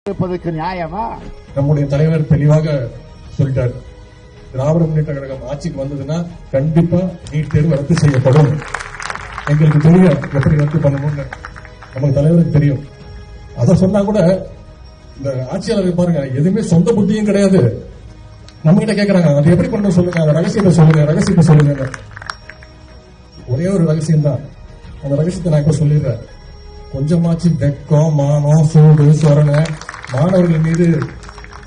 இருப்பதற்கு நியாயமா? நம்முடைய தலைவர் தெளிவாக சொல்லிட்டார். திராவிட முன்னேற்ற கழகம் ஆட்சிக்கு வந்ததுன்னா கண்டிப்பா நீட் தேர்வு ரத்து செய்யப்படும். எங்களுக்கு தெரியும் எப்படி ரத்து பண்ணணும்னு, நமக்கு தலைவருக்கு தெரியும். அத சொன்னா கூட இந்த ஆட்சியாளர்கள் பாருங்க, எதுவுமே சொந்த புத்தியும் கிடையாது. நம்ம கிட்ட கேட்கறாங்க, அது எப்படி பண்ணணும் சொல்லுங்க, அந்த ரகசியத்தை சொல்லுங்க. ஒரே ஒரு ரகசியம் தான், அந்த ரகசியத்தை நான் இப்ப சொல்லிடுறேன். கொஞ்சமாச்சு வெக்கம், மானம், சூடு, சொரணை, மாணவர்கள் மீது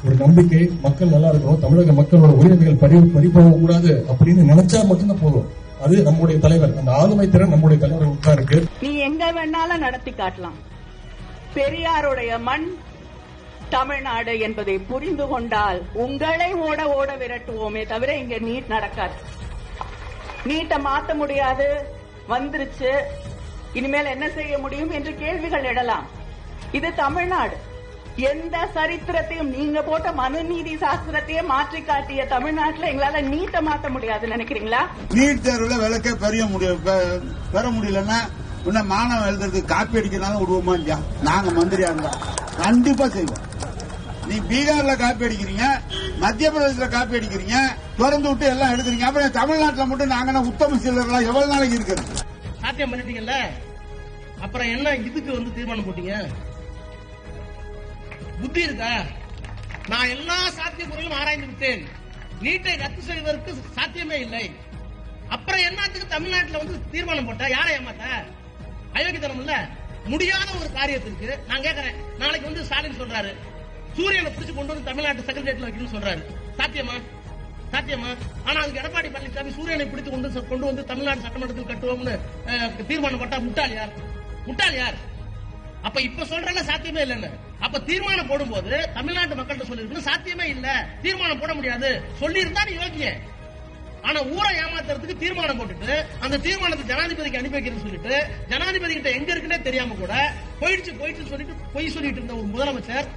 ஒரு நம்பிக்கை, மக்கள் நல்லா இருக்கணும், தமிழக மக்களோட உரிமைகள் பறிபோக கூடாது அப்படின்னு நினைச்சா மட்டும்தான் போதும். அது நம்முடைய தலைவர், அந்த ஆளுமை திறன் நம்முடைய தலைவர்களுக்கு தான் இருக்கு. நீ எங்க வேணாலும் நடத்தி காட்டலாம். பெரியாருடைய மண் தமிழ்நாடு என்பதை புரிந்து கொண்டால் உங்களை ஓட விரட்டுவோமே தவிர இங்க நீட் நடக்காது. நீட்டை மாத்த முடியாது, வந்துருச்சு, இனிமேல் என்ன செய்ய முடியும் என்று கேள்விகள் எழலாம். இது தமிழ்நாடு. எந்த சரித்திரத்தையும் நீங்க போட்ட மனுநீதி சாஸ்திரத்தையே மாற்றி காட்டிய தமிழ்நாட்டில் எங்களால நீட்டை மாற்ற முடியாதுன்னு நினைக்கிறீங்களா? நீட் தேர்வுல விளக்க பெற முடியலன்னா இன்னும் மாணவன் எழுதுறதுக்கு காப்பி அடிக்கிறாலும் விடுவோமா இல்லையா? நாங்க மந்திரியா இருந்தா கண்டிப்பா செய்வோம். நீ பீகார்ல காப்பி அடிக்கிறீங்க, மத்திய பிரதேசல காப்பி அடிக்கிறீங்க, திறந்து விட்டு எல்லாம் எழுதுறீங்க. அப்புறம் தமிழ்நாட்டில் மட்டும் நாங்க உத்தம சீலர்களா எவ்வளவு நாளைக்கு இருக்கிறது? சாத்தியம் பண்ணிட்டீங்கல்ல, அப்புறம் என்ன இதுக்கு தீர்மானம் போட்டீங்க? புத்தி இருக்கா? நான் எல்லா சாத்திய முறையிலும் ஆராய்ந்து விட்டேன், நீட்டை ரத்து செய்வதற்கு சாத்தியமே இல்லை. அப்புறம் என்னத்துக்கு தமிழ்நாட்டில் தீர்மானம் போட்ட? யாரை ஏமாத்த? அயோக்கியத்தனம் இல்ல. முடியாத ஒரு காரியத்திற்கு நான் கேட்கிறேன். நாளைக்கு ஸ்டாலின் சொல்றாரு, சூரியனை பிடிச்சு கொண்டு வந்து தமிழ்நாட்டு செக்ரட்டரியேட்ல வைக்கணும்னு சொல்றாரு. சாத்தியமா? ஆனா அதுக்கு எடப்பாடி பழனிசாமி சூரியனை பிடித்து கொண்டு வந்து தமிழ்நாடு சட்டமன்றத்தில் கட்டுவோம்னு தீர்மானம் போட்டா முட்டாள் யார்? அப்ப இப்ப சொல்றேன்னா சாத்தியமே இல்லைன்னு. அப்ப தீர்மானம் போடும்போது தமிழ்நாட்டு மக்கள்கிட்ட சொல்லிருக்கணும், சாத்தியமே இல்ல, தீர்மானம் போட முடியாது சொல்லி இருந்தா நீ யோக்கிய. ஆனா ஊரை ஏமாத்துறதுக்கு தீர்மானம் போட்டுட்டு அந்த தீர்மானத்தை ஜனாதிபதிக்கு அனுப்பி வைக்கிறேன்னு சொல்லிட்டு ஜனாதிபதி கிட்ட எங்க இருக்குன்னே தெரியாம கூட போயிடுச்சு சொல்லிட்டு பொய் சொல்லிட்டு இருந்த ஒரு முதலமைச்சர்